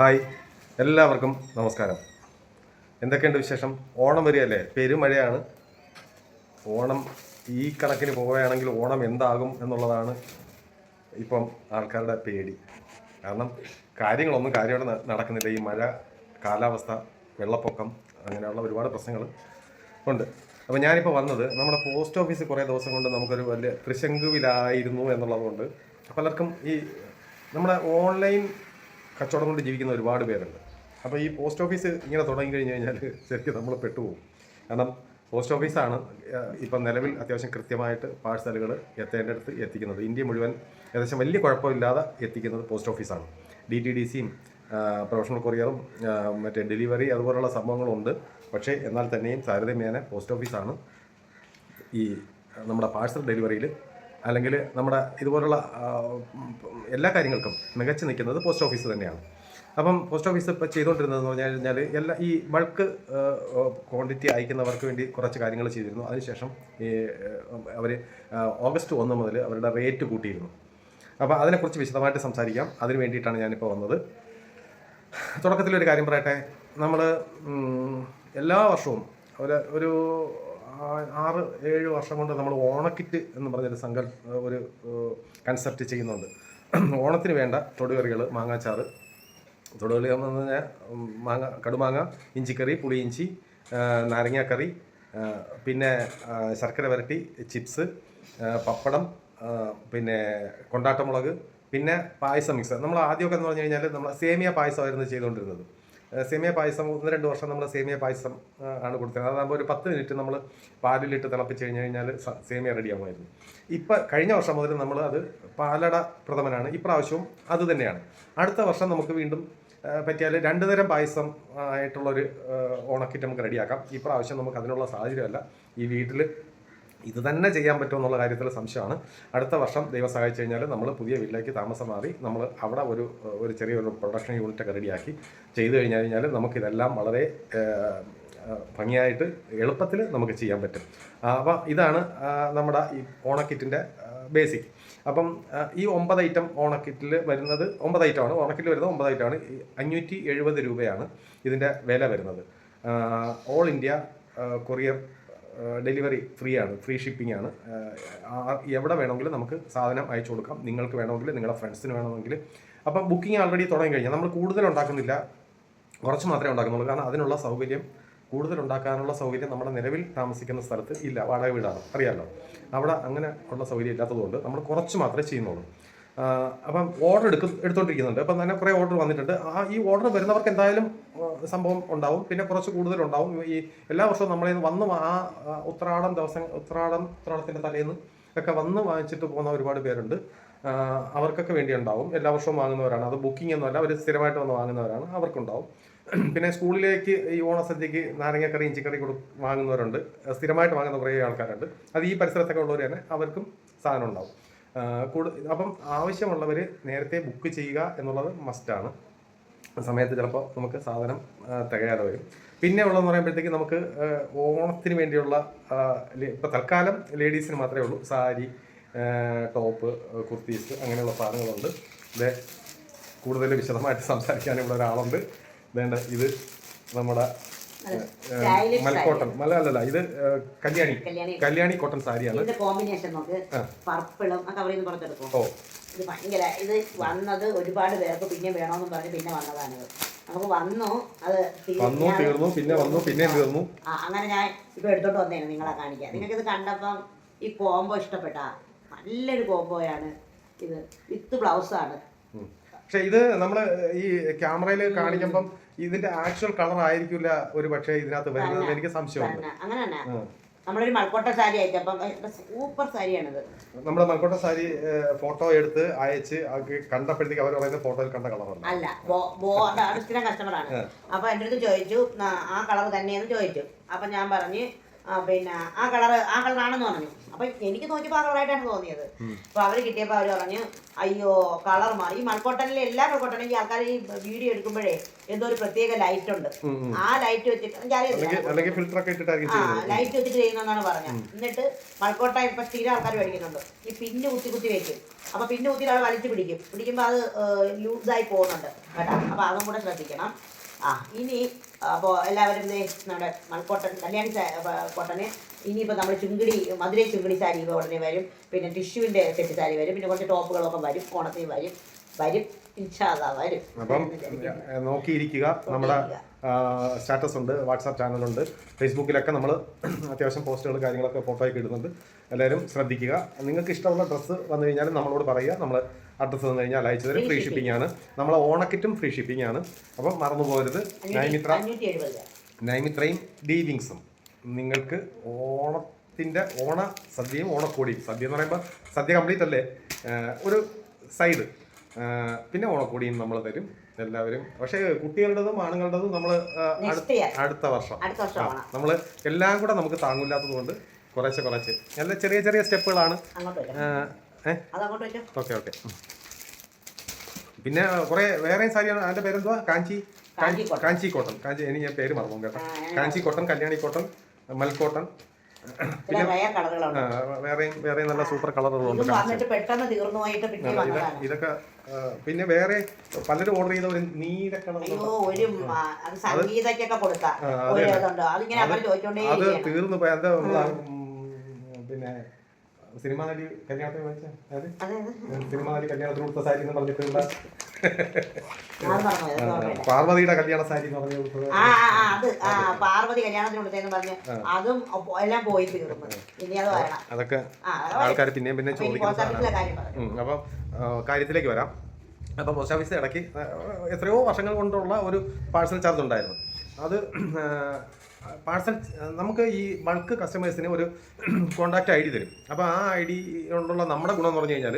Hi, എല്ലാവർക്കും നമസ്കാരം. എന്തൊക്കെയുണ്ട് വിശേഷം? ഓണം വരികയല്ലേ, പെരുമഴയാണ്. ഓണം ഈ കണക്കിന് പോവുകയാണെങ്കിൽ ഓണം എന്താകും എന്നുള്ളതാണ് ഇപ്പം ആൾക്കാരുടെ പേടി. കാരണം കാര്യങ്ങളൊന്നും കാര്യമായിട്ട് നടക്കുന്നില്ല. ഈ മഴ, കാലാവസ്ഥ, വെള്ളപ്പൊക്കം, അങ്ങനെയുള്ള ഒരുപാട് പ്രശ്നങ്ങൾ ഉണ്ട്. അപ്പോൾ ഞാനിപ്പോൾ വന്നത് നമ്മുടെ പോസ്റ്റ് ഓഫീസ് കുറേ ദിവസം കൊണ്ട് നമുക്കൊരു വലിയ ത്രിശങ്കുവിലായിരുന്നു എന്നുള്ളതുകൊണ്ട് പലർക്കും ഈ നമ്മുടെ ഓൺലൈൻ കച്ചവടം കൊണ്ട് ജീവിക്കുന്ന ഒരുപാട് പേരുണ്ട്. അപ്പോൾ ഈ പോസ്റ്റ് ഓഫീസ് ഇങ്ങനെ തുടങ്ങി കഴിഞ്ഞ് കഴിഞ്ഞാൽ ശരിക്കും നമ്മൾ പെട്ടുപോകും. കാരണം പോസ്റ്റ് ഓഫീസാണ് ഇപ്പം നിലവിൽ അത്യാവശ്യം കൃത്യമായിട്ട് പാഴ്സലുകൾ എത്തേണ്ടടുത്ത് എത്തിക്കുന്നത്. ഇന്ത്യ മുഴുവൻ ഏകദേശം വലിയ കുഴപ്പമില്ലാതെ എത്തിക്കുന്നത് പോസ്റ്റ് ഓഫീസാണ്. DTDCയും പ്രൊഫഷണൽ കൊറിയറും മറ്റേ ഡെലിവറി അതുപോലുള്ള സംഭവങ്ങളുണ്ട്. പക്ഷേ എന്നാൽ തന്നെയും താരതമ്യേന പോസ്റ്റ് ഓഫീസാണ് ഈ നമ്മുടെ പാഴ്സൽ ഡെലിവറിയിൽ അല്ലെങ്കിൽ നമ്മുടെ ഇതുപോലുള്ള എല്ലാ കാര്യങ്ങൾക്കും മികച്ചു നിൽക്കുന്നത് പോസ്റ്റ് ഓഫീസ് തന്നെയാണ്. അപ്പം പോസ്റ്റ് ഓഫീസ് ഇപ്പോൾ ചെയ്തുകൊണ്ടിരുന്നതെന്ന് പറഞ്ഞു കഴിഞ്ഞാൽ എല്ലാ ഈ ബൾക്ക് ക്വാണ്ടിറ്റി അയക്കുന്നവർക്ക് വേണ്ടി കുറച്ച് കാര്യങ്ങൾ ചെയ്തിരുന്നു. അതിനുശേഷം ഈ അവർ ഓഗസ്റ്റ് 1 മുതൽ അവരുടെ റേറ്റ് കൂട്ടിയിരുന്നു. അപ്പോൾ അതിനെക്കുറിച്ച് വിശദമായിട്ട് സംസാരിക്കാം. അതിന് വേണ്ടിയിട്ടാണ് ഞാനിപ്പോൾ വന്നത്. തുടക്കത്തിലൊരു കാര്യം പറയട്ടെ. നമ്മൾ എല്ലാ വർഷവും ഒരു 6-7 വർഷം കൊണ്ട് നമ്മൾ ഓണക്കിറ്റ് എന്ന് പറഞ്ഞൊരു ഒരു കൺസെപ്റ്റ് ചെയ്യുന്നുണ്ട്. ഓണത്തിന് വേണ്ട തൊടുകറികൾ, മാങ്ങാച്ചാറ്, തൊടുകറി എന്ന് പറഞ്ഞാൽ കടുമാങ്ങ, ഇഞ്ചിക്കറി, പുളിയിഞ്ചി, നാരങ്ങാക്കറി, പിന്നെ ശർക്കര വരട്ടി, ചിപ്സ്, പപ്പടം, പിന്നെ കൊണ്ടാട്ടമുളക്, പിന്നെ പായസം മിക്സ്. നമ്മൾ ആദ്യമൊക്കെ എന്ന് പറഞ്ഞു കഴിഞ്ഞാൽ നമ്മൾ സേമിയ പായസമായിരുന്നു ചെയ്തുകൊണ്ടിരുന്നത്. സേമിയ പായസം 1-2 വർഷം നമ്മൾ സേമിയ പായസം ആണ് കൊടുത്തത്. അതാകുമ്പോൾ ഒരു 10 മിനിറ്റ് നമ്മൾ പാലിലിട്ട് തിളപ്പിച്ച് കഴിഞ്ഞാൽ സേമിയ റെഡിയാകുമായിരുന്നു. ഇപ്പം കഴിഞ്ഞ വർഷം മുതൽ നമ്മൾ അത് പാലട പ്രഥമനാണ്. ഇപ്രാവശ്യവും അത് തന്നെയാണ്. അടുത്ത വർഷം നമുക്ക് വീണ്ടും പറ്റിയാൽ 2 തരം പായസം ആയിട്ടുള്ളൊരു ഓണക്കിറ്റ് നമുക്ക് റെഡിയാക്കാം. ഇപ്രാവശ്യം നമുക്ക് അതിനുള്ള സാഹചര്യമല്ല. ഈ വീട്ടിൽ ഇത് തന്നെ ചെയ്യാൻ പറ്റുമെന്നുള്ള കാര്യത്തിൽ സംശയമാണ്. അടുത്ത വർഷം ദൈവം സഹായിച്ചു കഴിഞ്ഞാൽ നമ്മൾ പുതിയ വീട്ടിലേക്ക് താമസം മാറി നമ്മൾ അവിടെ ഒരു ചെറിയൊരു പ്രൊഡക്ഷൻ യൂണിറ്റൊക്കെ റെഡിയാക്കി ചെയ്തു കഴിഞ്ഞാൽ നമുക്കിതെല്ലാം വളരെ ഭംഗിയായിട്ട് എളുപ്പത്തിൽ നമുക്ക് ചെയ്യാൻ പറ്റും. അപ്പം ഇതാണ് നമ്മുടെ ഈ ഓണക്കിറ്റിൻ്റെ ബേസിക്. അപ്പം ഈ 9 ഐറ്റം ഓണക്കിറ്റിൽ വരുന്നത് 9 ഐറ്റമാണ്. ഓണക്കിറ്റിൽ വരുന്നത് 9 ഐറ്റമാണ്. 570 രൂപയാണ് ഇതിൻ്റെ വില വരുന്നത്. All India courier delivery free ആണ്, ഫ്രീ ഷിപ്പിംഗ് ആണ്. എവിടെ വേണമെങ്കിലും നമുക്ക് സാധനം അയച്ചു കൊടുക്കാം. നിങ്ങൾക്ക് വേണമെങ്കിൽ, നിങ്ങളുടെ ഫ്രണ്ട്സിന് വേണമെങ്കിൽ. അപ്പം ബുക്കിംഗ് ആൾറെഡി തുടങ്ങി കഴിഞ്ഞാൽ നമ്മൾ കൂടുതൽ ഉണ്ടാക്കുന്നില്ല, കുറച്ച് മാത്രമേ ഉണ്ടാക്കുന്നുള്ളൂ. കാരണം അതിനുള്ള സൗകര്യം, കൂടുതൽ ഉണ്ടാക്കാനുള്ള സൗകര്യം നമ്മുടെ നിലവിൽ താമസിക്കുന്ന സ്ഥലത്ത് ഇല്ല. വാടക വീടാണ്, അറിയാമല്ലോ. അവിടെ അങ്ങനെ ഉള്ള സൗകര്യം ഇല്ലാത്തതുകൊണ്ട് നമ്മൾ കുറച്ച് മാത്രമേ ചെയ്യുന്നുള്ളൂ. അപ്പം ഓർഡർ എടുത്തുകൊണ്ടിരിക്കുന്നുണ്ട്. അപ്പം തന്നെ കുറേ ഓർഡർ വന്നിട്ടുണ്ട്. ഈ ഓർഡർ വരുന്നവർക്ക് എന്തായാലും സംഭവം ഉണ്ടാവും. പിന്നെ കുറച്ച് കൂടുതലുണ്ടാവും. ഈ എല്ലാ വർഷവും നമ്മളെ വന്ന് ഉത്രാടത്തിൻ്റെ തലേന്ന് ഒക്കെ വന്ന് വാങ്ങിച്ചിട്ട് പോകുന്ന ഒരുപാട് പേരുണ്ട്. അവർക്കൊക്കെ വേണ്ടി ഉണ്ടാവും. എല്ലാ വർഷവും വാങ്ങുന്നവരാണ്. അത് ബുക്കിംഗ് ഒന്നുമല്ല, അവർ സ്ഥിരമായിട്ട് വന്ന് വാങ്ങുന്നവരാണ്. അവർക്കുണ്ടാവും. പിന്നെ സ്കൂളിലേക്ക് ഈ ഓണസദ്യക്ക് നാരങ്ങക്കറി, ഇഞ്ചിക്കറി വാങ്ങുന്നവരുണ്ട്. സ്ഥിരമായിട്ട് വാങ്ങുന്ന കുറേ ആൾക്കാരുണ്ട്. അത് ഈ പരിസരത്തൊക്കെ ഉള്ളവർ തന്നെ, അവർക്കും സാധനം ഉണ്ടാവും. അപ്പം ആവശ്യമുള്ളവർ നേരത്തെ ബുക്ക് ചെയ്യുക എന്നുള്ളത് മസ്റ്റാണ്. സമയത്ത് ചിലപ്പോൾ നമുക്ക് സാധനം തികയാതെ വരും. പിന്നെ ഉള്ളതെന്ന് പറയുമ്പോഴത്തേക്ക് നമുക്ക് ഓണത്തിന് വേണ്ടിയുള്ള ഇപ്പോൾ തൽക്കാലം ലേഡീസിന് മാത്രമേ ഉള്ളൂ. സാരി, ടോപ്പ്, കുർത്തീസ്, അങ്ങനെയുള്ള സാധനങ്ങളുണ്ട്. ഇത് കൂടുതൽ വിശദമായിട്ട് സംസാരിക്കാനുള്ള ഒരാളുണ്ട്. വേണ്ട, ഇത് നമ്മുടെ മൽക്കോട്ടൺ അല്ലല്ല, ഇത് കല്യാണി കോട്ടൺ സാരിയാണ്. ഇത് ഭയങ്കര ഇത് വന്നത് ഒരുപാട് പേർക്ക് പിന്നെ വേണമെന്ന് പറഞ്ഞ് പിന്നെ വന്നതാണ്. നമുക്ക് വന്നു തീർന്നു, പിന്നെ വന്നു, പിന്നെ തീർന്നു. അങ്ങനെ ഞാൻ ഇപ്പൊ എടുത്തോട്ട് വന്നേനെ നിങ്ങളെ കാണിക്കാം. നിങ്ങൾക്ക് ഇത് കണ്ടപ്പം ഈ കോംബോ ഇഷ്ടപ്പെട്ട നല്ലൊരു കോംബോയാണ് ഇത്. വിത്ത് ബ്ലൗസാണ്. പക്ഷെ ഇത് നമ്മള് ഈ ക്യാമറയിൽ കാണിക്കുമ്പം ഇതിന്റെ ആക്ച്വൽ കളർ ആയിരിക്കില്ല ഒരു പക്ഷേ ഇതിനകത്ത് വരുന്നത്. എനിക്ക് സംശയമുണ്ട്. അങ്ങനെ തന്നെ നമ്മളൊരു മൽക്കോട്ട സാരി അയച്ചപ്പം സൂപ്പർ സാരിയാണിത്. നമ്മുടെ മൽക്കോട്ട സാരി ഫോട്ടോ എടുത്ത് അയച്ച് കണ്ടപ്പോഴത്തേക്ക് അവർ പറയുന്ന ഫോട്ടോയിൽ കണ്ട കളറാണ്. അല്ല, സ്ഥിരം കസ്റ്റമറാണ്. അപ്പൊ എൻ്റെ അടുത്ത് ചോദിച്ചു ആ കളർ തന്നെയെന്ന് ചോദിച്ചു. അപ്പൊ ഞാൻ പറഞ്ഞ് പിന്നെ ആ കളറാണെന്ന് പറഞ്ഞു. അപ്പൊ എനിക്ക് നോക്കിയപ്പോൾ ആ കളറായിട്ടാണ് തോന്നിയത്. അപ്പൊ അവര് കിട്ടിയപ്പോൾ അവര് പറഞ്ഞു അയ്യോ കളർ മാറി. ഈ മൾക്കോട്ടനിലെ എല്ലാ മൾക്കോട്ടനും ഈ ആൾക്കാർ ഈ വീഡിയോ എടുക്കുമ്പോഴേ എന്തോ ഒരു പ്രത്യേക ലൈറ്റ് ഉണ്ട്. ആ ലൈറ്റ് വെച്ചിട്ട് ലൈറ്റ് വെച്ചിട്ട് ചെയ്യുന്നതെന്നാണ് പറഞ്ഞത്. എന്നിട്ട് മൾക്കോട്ട ഇപ്പൊ സ്ഥിരം ആൾക്കാർ മേടിക്കുന്നുണ്ട്. ഈ പിന്ന് കുത്തി വെക്കും. അപ്പൊ പിന്ന് കുത്തിയിട്ട് അവിടെ വലിച്ചു പിടിക്കുമ്പോൾ അത് ലൂസായി പോകുന്നുണ്ട് കേട്ടോ. അപ്പൊ അതും കൂടെ ശ്രദ്ധിക്കണം. ഇനി അപ്പോൾ എല്ലാവരും നമ്മുടെ മൾക്കോട്ടൻ കല്യാണി കോട്ടന് ഇനിയിപ്പോൾ നമ്മൾ മധുരൈ ചുങ്കിടി സാരി ഇപ്പോൾ ഉടനെ വരും. പിന്നെ ടിഷ്യൂവിൻ്റെ സെറ്റ് സാരി വരും. പിന്നെ കുറച്ച് ടോപ്പുകളൊക്കെ വരും. ഓണത്തിന് വരും ഇൻഷാല്ലാ വരും. അപ്പം നോക്കിയിരിക്കുക. നമ്മുടെ സ്റ്റാറ്റസ് ഉണ്ട്, വാട്സാപ്പ് ചാനലുണ്ട്, ഫേസ്ബുക്കിലൊക്കെ നമ്മൾ അത്യാവശ്യം പോസ്റ്റുകൾ കാര്യങ്ങളൊക്കെ ഫോട്ടോയൊക്കെ ഇടുന്നുണ്ട്. എല്ലാവരും ശ്രദ്ധിക്കുക. നിങ്ങൾക്ക് ഇഷ്ടമുള്ള ഡ്രസ്സ് വന്നു കഴിഞ്ഞാൽ നമ്മളോട് പറയുക. നമ്മൾ അഡ്രസ്സ് തന്നു കഴിഞ്ഞാൽ അയച്ചു തരും. ഫ്രീ ഷിപ്പിംഗ് ആണ്. നമ്മളെ ഓണക്കിറ്റും ഫ്രീ ഷിപ്പിംഗ് ആണ്. അപ്പം മറന്നു പോകരുത്. നൈമിത്രയും ഡീവിങ്സും നിങ്ങൾക്ക് ഓണത്തിൻ്റെ ഓണ സദ്യയും ഓണക്കോടിയും. സദ്യ എന്ന് പറയുമ്പോൾ സദ്യ കംപ്ലീറ്റ് അല്ലേ, ഒരു സൈഡ്. പിന്നെ ഓണക്കോടിയും നമ്മൾ തരും എല്ലാവരും. പക്ഷേ കുട്ടികളുടേതും ആണുങ്ങളുടേതും നമ്മൾ അടുത്ത വർഷം നമ്മൾ എല്ലാം കൂടെ നമുക്ക് താങ്ങില്ലാത്തത് കൊണ്ട് കുറച്ച് നല്ല ചെറിയ സ്റ്റെപ്പുകളാണ്. ഓക്കെ. പിന്നെ കുറെ വേറെ സാരിയാണ്. അതിന്റെ പേരെന്തുവാ? കാഞ്ചി കോട്ടൺ. എനിക്ക് ഞാൻ പേര് മറന്നു കേട്ടോ. കാഞ്ചി കോട്ടൺ, കല്യാണി കോട്ടൺ, മൽക്കോട്ടൺ. പിന്നെ വേറെയും നല്ല സൂപ്പർ കളറുകളുണ്ട്. ഇതൊക്കെ പിന്നെ വേറെ പലരും ഓർഡർ ചെയ്ത ഒരു നീല കളർ അത് തീർന്നു പോയി. എന്താ പിന്നെ സിനിമാ നടി കല്യാണത്തിന് വാങ്ങിച്ച സിനിമാ നടി കല്യാണത്തിന് കൊടുത്ത സാരി എന്ന് പറഞ്ഞിട്ടുള്ള പാർവതിയുടെ കല്യാണ സാരി എന്ന് പറഞ്ഞു കൊടുത്തത്. പാർവതി കല്യാണത്തിന് കൊടുത്തേന്ന് പറഞ്ഞു. അതും എല്ലാം പോയി തീർന്നു. ഇനി അത് വരണം. അതൊക്കെ ആൾക്കാർ പിന്നെ ചോദിക്കുന്നു. അപ്പം കാര്യത്തിലേക്ക് വരാം. അപ്പം പോസ്റ്റ് ഓഫീസ് ഇടയ്ക്ക് എത്രയോ വർഷങ്ങൾ കൊണ്ടുള്ള ഒരു പാഴ്സൽ ചാർജ് ഉണ്ടായിരുന്നു. അത് പാഴ്സൽ നമുക്ക് ഈ ബൾക്ക് കസ്റ്റമേഴ്സിന് ഒരു കോൺടാക്റ്റ് ഐ ഡി തരും. അപ്പോൾ ആ ഐ ഡി കൊണ്ടുള്ള നമ്മുടെ ഗുണം എന്ന് പറഞ്ഞു കഴിഞ്ഞാൽ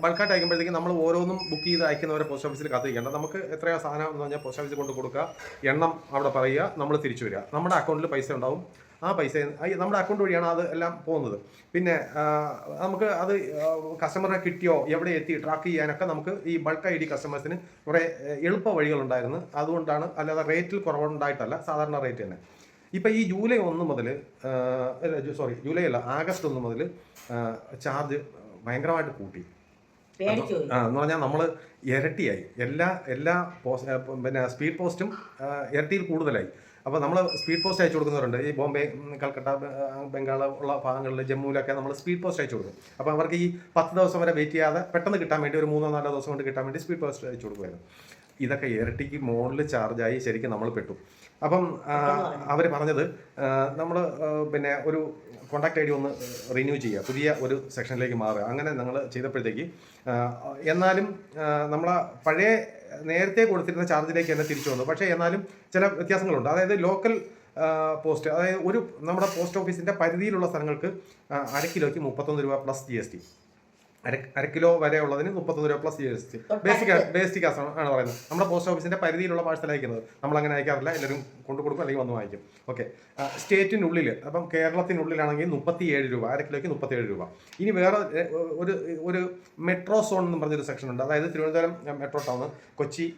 ബൾക്കായിട്ട് അയക്കുമ്പോഴത്തേക്കും നമ്മൾ ഓരോന്നും ബുക്ക് ചെയ്ത് അയക്കുന്നവരെ പോസ്റ്റ് ഓഫീസിൽ കാത്തിരിക്കേണ്ട. നമുക്ക് എത്രയോ സാധനം എന്ന് പറഞ്ഞാൽ പോസ്റ്റ് ഓഫീസിൽ കൊണ്ട് കൊടുക്കുക, എണ്ണം അവിടെ പറയുക, നമ്മൾ തിരിച്ചു വരിക. നമ്മുടെ അക്കൗണ്ടിൽ പൈസ ഉണ്ടാവും. ആ പൈസ നമ്മുടെ അക്കൗണ്ട് വഴിയാണ് അത് എല്ലാം പോകുന്നത്. പിന്നെ നമുക്ക് അത് കസ്റ്റമറിനെ കിട്ടിയോ എവിടെ എത്തി ട്രാക്ക് ചെയ്യാനൊക്കെ നമുക്ക് ഈ ബൾക്ക് ഐ ഡി കസ്റ്റമേഴ്സിന് കുറേ എളുപ്പ വഴികളുണ്ടായിരുന്നു. അതുകൊണ്ടാണ്, അല്ലാതെ റേറ്റിൽ കുറവുണ്ടായിട്ടല്ല, സാധാരണ റേറ്റ് തന്നെ. ഇപ്പം ഈ ജൂലൈ 1 മുതൽ ജൂലൈ അല്ല, ആഗസ്റ്റ് 1 മുതൽ ചാർജ് ഭയങ്കരമായിട്ട് കൂട്ടി. എന്ന് പറഞ്ഞാൽ നമ്മൾ ഇരട്ടിയായി. എല്ലാ പിന്നെ സ്പീഡ് പോസ്റ്റും ഇരട്ടിയിൽ കൂടുതലായി. അപ്പോൾ നമ്മൾ സ്പീഡ് പോസ്റ്റ് അയച്ചു കൊടുക്കുന്നവരുണ്ട്. ഈ ബോംബെ, കൽക്കട്ട, ബംഗാൾ ഉള്ള ഭാഗങ്ങളിൽ, ജമ്മുവിലൊക്കെ നമ്മൾ സ്പീഡ് പോസ്റ്റ് അയച്ചു കൊടുക്കും. അപ്പോൾ അവർക്ക് ഈ 10 ദിവസം വരെ വെയിറ്റ് ചെയ്യാതെ പെട്ടെന്ന് കിട്ടാൻ വേണ്ടി, ഒരു 3-4 ദിവസം കൊണ്ട് കിട്ടാൻ വേണ്ടി സ്പീഡ് പോസ്റ്റ് അയച്ചു കൊടുക്കുമായിരുന്നു. ഇതൊക്കെ ഇരട്ടിക്ക് മുകളിൽ ചാർജായി ശരിക്കും നമ്മൾ പെട്ടു. അപ്പം അവർ പറഞ്ഞത് നമ്മൾ പിന്നെ ഒരു കോൺടാക്ട് ഐ ഡി ഒന്ന് റിന്യൂ ചെയ്യുക, പുതിയ ഒരു സെക്ഷനിലേക്ക് മാറുക. അങ്ങനെ ഞങ്ങൾ ചെയ്തപ്പോഴത്തേക്ക് എന്നാലും നമ്മളെ പഴയ നേരത്തെ കൊടുത്തിരുന്ന ചാർജിലേക്ക് തന്നെ തിരിച്ചു വന്നു. പക്ഷേ എന്നാലും ചില വ്യത്യാസങ്ങളുണ്ട്. അതായത് ലോക്കൽ പോസ്റ്റ്, അതായത് നമ്മുടെ പോസ്റ്റ് ഓഫീസിൻ്റെ പരിധിയിലുള്ള സ്ഥലങ്ങൾക്ക് 1/2 കിലോയ്ക്ക് 31 രൂപ പ്ലസ് GST. അര കിലോ വരെ ഉള്ളതിന് 31 രൂപ പ്ലസ് GST. ബേസിക് ആണ് പറയുന്നത്. നമ്മുടെ പോസ്റ്റ് ഓഫീസിന്റെ പരിധിയിലുള്ള പാഴ്സൽ അയക്കുന്നത് നമ്മൾ അങ്ങനെ അയക്കാറില്ല. എല്ലാവരും കൊണ്ടു കൊടുക്കും, അല്ലെങ്കിൽ വന്ന് വാങ്ങിക്കും. ഓക്കെ. സ്റ്റേറ്റിനുള്ളിൽ, അപ്പം കേരളത്തിനുള്ളിലാണെങ്കിൽ 37 രൂപ, 1/2 കിലോയ്ക്ക് 37 രൂപ. ഇനി വേറെ ഒരു മെട്രോ സോൺ എന്ന് പറഞ്ഞൊരു സെക്ഷൻ ഉണ്ട്. അതായത് തിരുവനന്തപുരം മെട്രോ ടൗൺ, കൊച്ചി,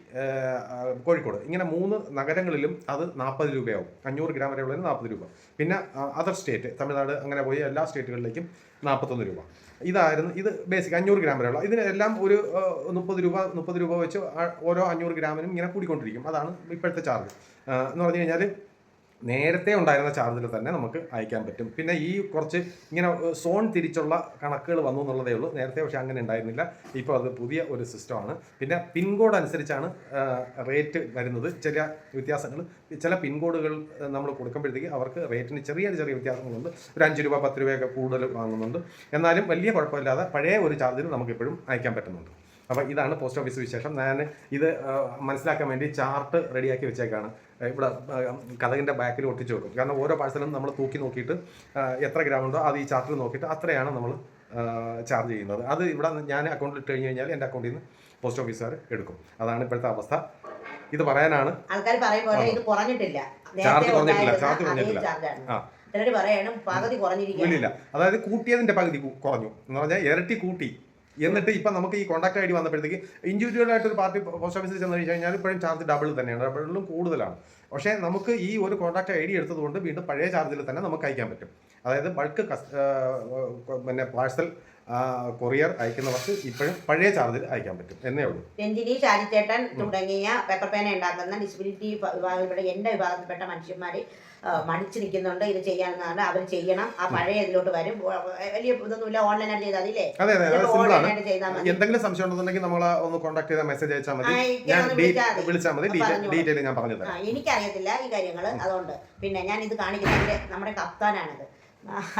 കോഴിക്കോട്, ഇങ്ങനെ 3 നഗരങ്ങളിലും അത് 40 രൂപയാവും. 500 ഗ്രാം വരെ ഉള്ളതിന് 40 രൂപ. പിന്നെ അതർ സ്റ്റേറ്റ്, തമിഴ്നാട്, അങ്ങനെ പോയി എല്ലാ സ്റ്റേറ്റുകളിലേക്കും 41 രൂപ. ഇത് ബേസിക് 500 ഗ്രാം വരെയുള്ള. ഇതിനെല്ലാം ഒരു 30 രൂപ വെച്ച് ഓരോ 500 ഗ്രാമിനും ഇങ്ങനെ കൂടിക്കൊണ്ടിരിക്കും. അതാണ് ഇപ്പോഴത്തെ ചാർജ്. എന്ന് പറഞ്ഞു കഴിഞ്ഞാൽ നേരത്തെ ഉണ്ടായിരുന്ന ചാർജിൽ തന്നെ നമുക്ക് അയക്കാൻ പറ്റും. പിന്നെ ഈ കുറച്ച് ഇങ്ങനെ സോൺ തിരിച്ചുള്ള കണക്കുകൾ വന്നു എന്നുള്ളതേ ഉള്ളൂ. നേരത്തെ പക്ഷേ അങ്ങനെ ഉണ്ടായിരുന്നില്ല. ഇപ്പോൾ അത് പുതിയ ഒരു സിസ്റ്റമാണ്. പിന്നെ പിൻകോഡ് അനുസരിച്ചാണ് റേറ്റ് വരുന്നത്. ചില വ്യത്യാസങ്ങൾ, ചില പിൻകോഡുകൾ നമ്മൾ കൊടുക്കുമ്പോഴത്തേക്ക് അവർക്ക് റേറ്റിന് ചെറിയ വ്യത്യാസങ്ങളുണ്ട്. ഒരു 5 രൂപ 10 രൂപയൊക്കെ കൂടുതൽ വാങ്ങുന്നുണ്ട്. എന്നാലും വലിയ കുഴപ്പമില്ലാതെ പഴയ ഒരു ചാർജിൽ നമുക്കിപ്പോഴും അയക്കാൻ പറ്റുന്നുണ്ട്. അപ്പോൾ ഇതാണ് പോസ്റ്റ് ഓഫീസ് വിശേഷം. ഞാൻ ഇത് മനസ്സിലാക്കാൻ വേണ്ടി ചാർട്ട് റെഡിയാക്കി വെച്ചേക്കാണ്. ഇവിടെ കഥകിൻ്റെ ബാക്കിൽ ഒട്ടിച്ച് വെക്കും. കാരണം ഓരോ പാഴ്സലും നമ്മൾ തൂക്കി നോക്കിയിട്ട് എത്ര ഗ്രാം ഉണ്ടോ അത് ഈ ചാർട്ടിൽ നോക്കിയിട്ട് അത്രയാണ് നമ്മൾ ചാർജ് ചെയ്യുന്നത്. അത് ഇവിടെ ഞാൻ അക്കൗണ്ടിൽ ഇട്ട് കഴിഞ്ഞ് കഴിഞ്ഞാൽ എൻ്റെ അക്കൗണ്ടിൽ നിന്ന് പോസ്റ്റ് ഓഫീസുകാർ എടുക്കും. അതാണ് ഇപ്പോഴത്തെ അവസ്ഥ. ഇത് പറയാനാണ്. ആൾക്കാർ പറയുമ്പോൾ ഇത് കുറഞ്ഞിട്ടില്ല, ചാർജ് കുറഞ്ഞിട്ടില്ല. ചിലർ പറയണം പകുതി കുറഞ്ഞിരിക്കുകയാണ്. ഇല്ല, അതായത് കൂട്ടിയതിന്റെ പകുതി കുറഞ്ഞു എന്ന് പറഞ്ഞാൽ ഇരട്ടി കൂട്ടി. എന്നിട്ട് ഇപ്പം നമുക്ക് ഈ കോൺടാക്ട് ഐ ഡി വന്നപ്പോഴത്തേക്ക് ഇൻഡിവിജ്വൽ ആയിട്ട് ഒരു പാർട്ടി പോസ്റ്റ് ഓഫീസിൽ ചെന്ന് കഴിഞ്ഞാൽ ഇപ്പോഴും ചാർജ് ഡബിൾ തന്നെയാണ്, ഡബിളിലും കൂടുതലാണ്. പക്ഷേ നമുക്ക് ഈ ഒരു കോൺടാക്ട് ഐ ഡി എടുത്തതുകൊണ്ട് വീണ്ടും പഴയ ചാർജിൽ തന്നെ നമുക്ക് അയക്കാൻ പറ്റും. അതായത് ബൾക്ക് പിന്നെ പാഴ്സൽ കൊറിയർ അയക്കുന്നവർക്ക് ഇപ്പോഴും പഴയ ചാർജിൽ അയക്കാൻ പറ്റും എന്നേ ഉള്ളൂ. രഞ്ജിനി, ഷാരിച്ചേട്ടൻ തുടങ്ങിയ പേപ്പർ പേന ഉണ്ടാക്കുന്ന ഡിസബിലിറ്റി വിഭാഗത്തിൽപ്പെട്ട എൻ്റെ വിഭാഗത്തിൽപ്പെട്ട മനുഷ്യന്മാർ മടിച്ചു നിൽക്കുന്നുണ്ട്. ഇത് ചെയ്യാമെന്നാണ് അവർ ചെയ്യണം. ആ പഴയ ഇതിലോട്ട് വരും. വലിയ ഇതൊന്നുമില്ല, ഓൺലൈനായിട്ട് ചെയ്താൽ മതി. അതെ അതെ, ഓൺലൈനായിട്ട് ചെയ്താൽ മതി. എന്തെങ്കിലും സംശയം ഉണ്ടെന്നുണ്ടെങ്കിൽ നമ്മൾ ഒന്ന് കോൺടാക്ട് ചെയ്താൽ മെസ്സേജ് അയച്ചാൽ മതി, ഞാൻ വിളിച്ചാൽ മതി, ഡീറ്റെയിൽ ഞാൻ പറഞ്ഞു തരാം. എനിക്കറിയത്തില്ല ഈ കാര്യങ്ങൾ, അതുകൊണ്ട് പിന്നെ ഞാൻ ഇത് കാണിക്കുന്നത് നമ്മുടെ കപ്താനാണിത്.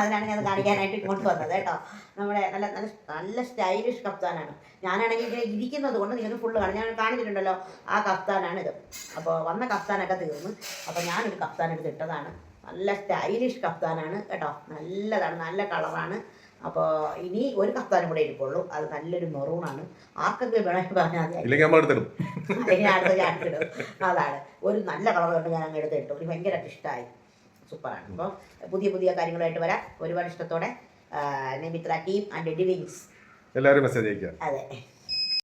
അതിനാണ് ഞാൻ കാണിക്കാനായിട്ട് ഇങ്ങോട്ട് വന്നത് കേട്ടോ. നമ്മുടെ നല്ല നല്ല നല്ല സ്റ്റൈലിഷ് കപ്താനാണ്. ഞാനാണെങ്കിൽ ഇങ്ങനെ ഇരിക്കുന്നത് കൊണ്ട് നിങ്ങൾക്ക് ഫുള്ള് കാണും. ഞാൻ കാണിച്ചിട്ടുണ്ടല്ലോ, ആ കപ്താനാണിത്. അപ്പോൾ വന്ന കപ്താനൊക്കെ തീർന്ന്, അപ്പോൾ ഞാനൊരു കപ്താൻ എടുത്തിട്ടതാണ്. നല്ല സ്റ്റൈലിഷ് കപ്താനാണ് കേട്ടോ, നല്ലതാണ്, നല്ല കളറാണ്. അപ്പോൾ ഇനി ഒരു കപ്താനും കൂടെ ഇരിപ്പുള്ളൂ, അത് നല്ലൊരു മെറൂണാണ്. ആർക്കെങ്കിലും വേണമെങ്കിൽ പറഞ്ഞാൽ മതി, അല്ലെങ്കിൽ അടുത്ത് ഞാൻ എടുത്തിടും. അതാണ് ഒരു നല്ല കളർ കൊണ്ട് ഞാൻ അങ്ങ് എടുത്തിട്ടു. എനിക്ക് ഭയങ്കരമായിട്ട് ഇഷ്ടമായി, സൂപ്പറാണ്. അപ്പോൾ പുതിയ പുതിയ കാര്യങ്ങളായിട്ട് വരാം ഒരുപാട് ഇഷ്ടത്തോടെ. നെമിത്ര ടീം ആൻഡ് ഡിവിങ്സ് എല്ലാവരും മെസ്സേജ് അയക്കുക. അതെ.